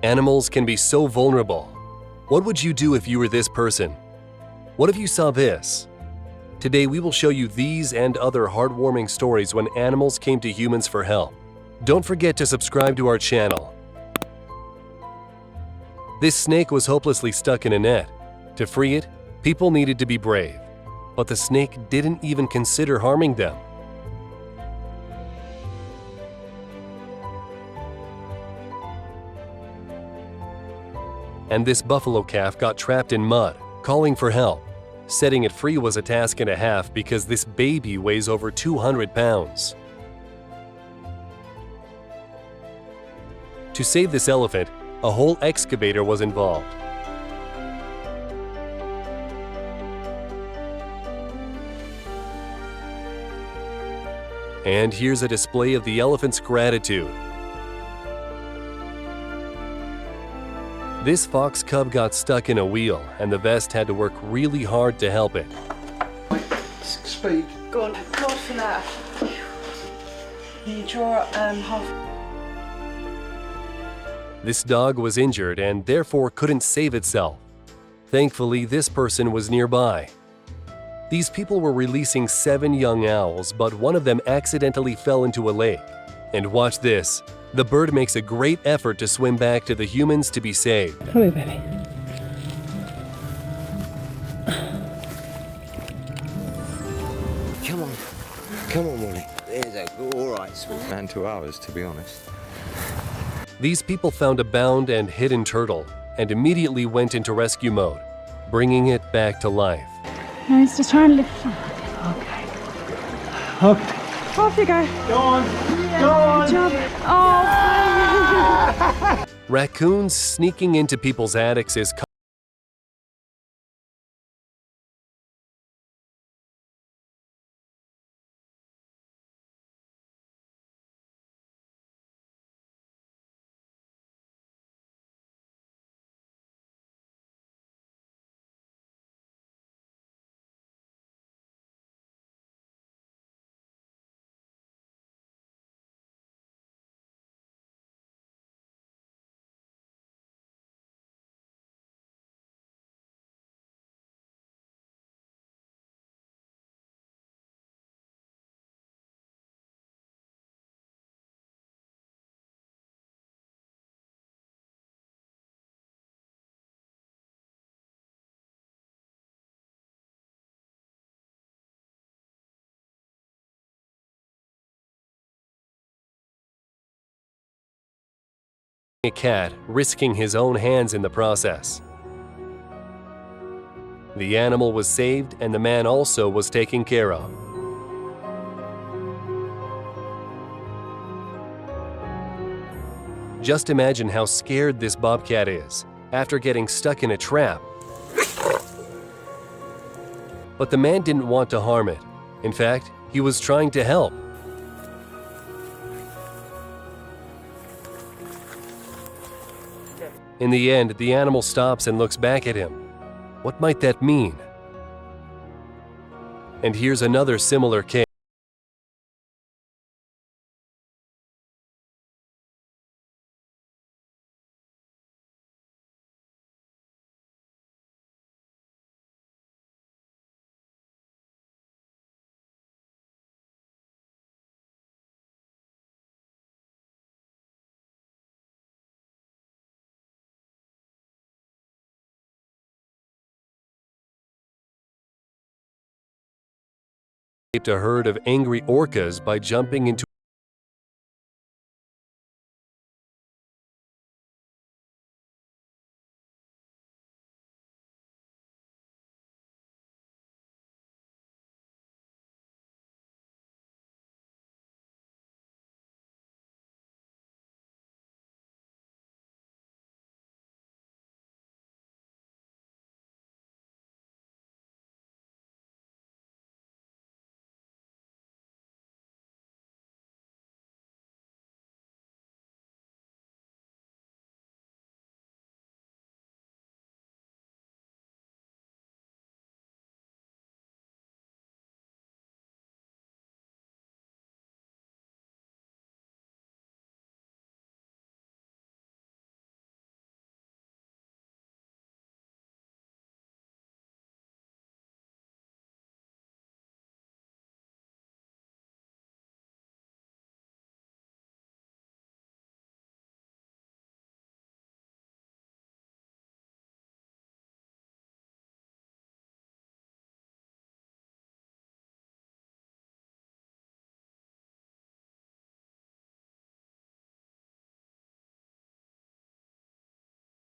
Animals can be so vulnerable. What would you do if you were this person? What if you saw this? Today we will show you these and other heartwarming stories when animals came to humans for help. Don't forget to subscribe to our channel. This snake was hopelessly stuck in a net. To free it, people needed to be brave. But the snake didn't even consider harming them. And this buffalo calf got trapped in mud, calling for help. Setting it free was a task and a half because this baby weighs over 200 pounds. To save this elephant, a whole excavator was involved. And here's a display of the elephant's gratitude. This fox cub got stuck in a wheel, and the vest had to work really hard to help it. Speed. Go on, God for that. You draw half. This dog was injured and therefore couldn't save itself. Thankfully, this person was nearby. These people were releasing 7 young owls, but one of them accidentally fell into a lake. And watch this. The bird makes a great effort to swim back to the humans to be saved. Come here, baby. Come on, Molly. There's a all right swim. And 2 hours, to be honest. These people found a bound and hidden turtle and immediately went into rescue mode, bringing it back to life. No, he's just trying to lift. Okay. Okay. Off you go. Go on. Go on. Good job. Oh. Raccoons sneaking into people's attics is a cat, risking his own hands in the process. The animal was saved and the man also was taken care of. Just imagine how scared this bobcat is after getting stuck in a trap. But the man didn't want to harm it. In fact, he was trying to help. In the end, the animal stops and looks back at him. What might that mean? And here's another similar case. A herd of angry orcas by jumping into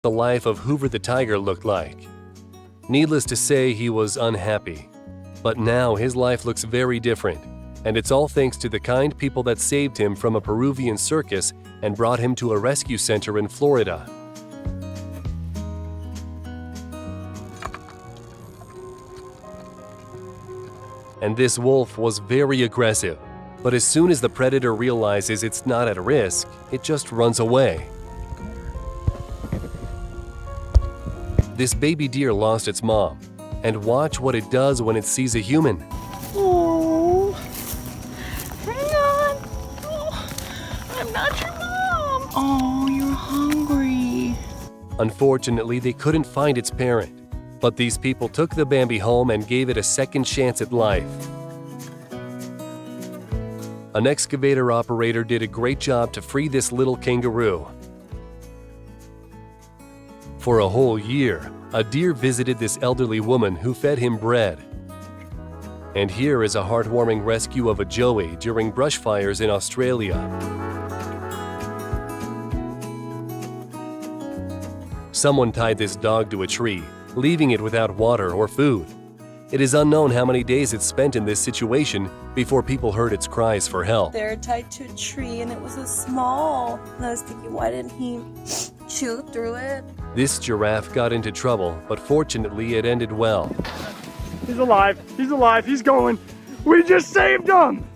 the life of Hoover the tiger looked like. Needless to say, he was unhappy. But now his life looks very different, and it's all thanks to the kind people that saved him from a Peruvian circus and brought him to a rescue center in Florida. And this wolf was very aggressive, but as soon as the predator realizes it's not at risk, it just runs away. This baby deer lost its mom, and watch what it does when it sees a human. Oh, hang on. Oh, I'm not your mom. Oh, you're hungry. Unfortunately, they couldn't find its parent, but these people took the Bambi home and gave it a second chance at life. An excavator operator did a great job to free this little kangaroo. For a whole year, a deer visited this elderly woman who fed him bread. And here is a heartwarming rescue of a joey during brush fires in Australia. Someone tied this dog to a tree, leaving it without water or food. It is unknown how many days it spent in this situation before people heard its cries for help. They're tied to a tree and it was a small. And I was thinking, why didn't he chew through it? This giraffe got into trouble, but fortunately it ended well. He's alive. He's alive. He's going. We just saved him.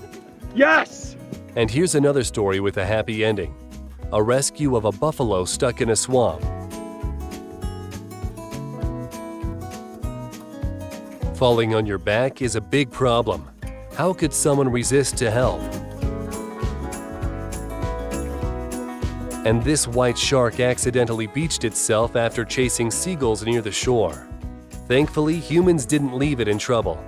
Yes. And here's another story with a happy ending. A rescue of a buffalo stuck in a swamp. Falling on your back is a big problem. How could someone resist to help? And this white shark accidentally beached itself after chasing seagulls near the shore. Thankfully, humans didn't leave it in trouble.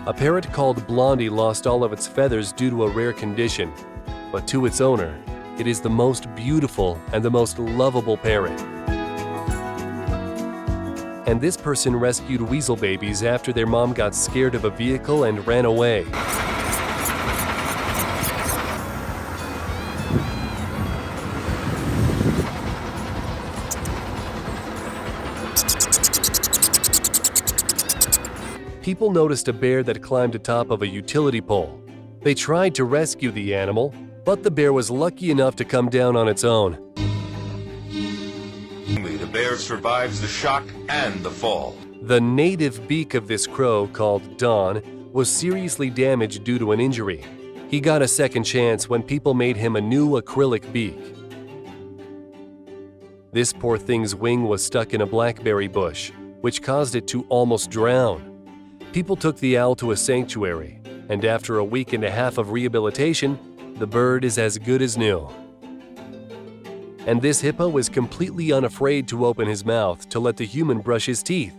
A parrot called Blondie lost all of its feathers due to a rare condition, but to its owner, it is the most beautiful and the most lovable parrot. And this person rescued weasel babies after their mom got scared of a vehicle and ran away. People noticed a bear that climbed atop of a utility pole. They tried to rescue the animal, but the bear was lucky enough to come down on its own. The bear survives the shock and the fall. The native beak of this crow, called Don, was seriously damaged due to an injury. He got a second chance when people made him a new acrylic beak. This poor thing's wing was stuck in a blackberry bush, which caused it to almost drown. People took the owl to a sanctuary, and after a week and a half of rehabilitation, the bird is as good as new. And this hippo was completely unafraid to open his mouth to let the human brush his teeth.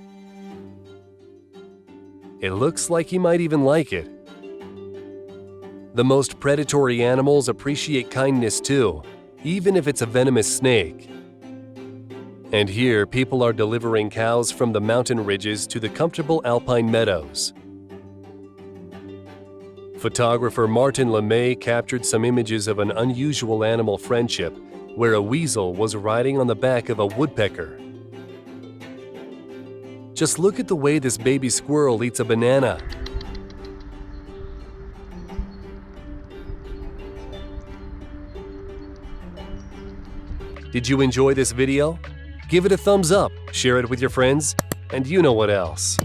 It looks like he might even like it. The most predatory animals appreciate kindness too, even if it's a venomous snake. And here, people are delivering cows from the mountain ridges to the comfortable alpine meadows. Photographer Martin LeMay captured some images of an unusual animal friendship where a weasel was riding on the back of a woodpecker. Just look at the way this baby squirrel eats a banana. Did you enjoy this video? Give it a thumbs up, share it with your friends, and you know what else.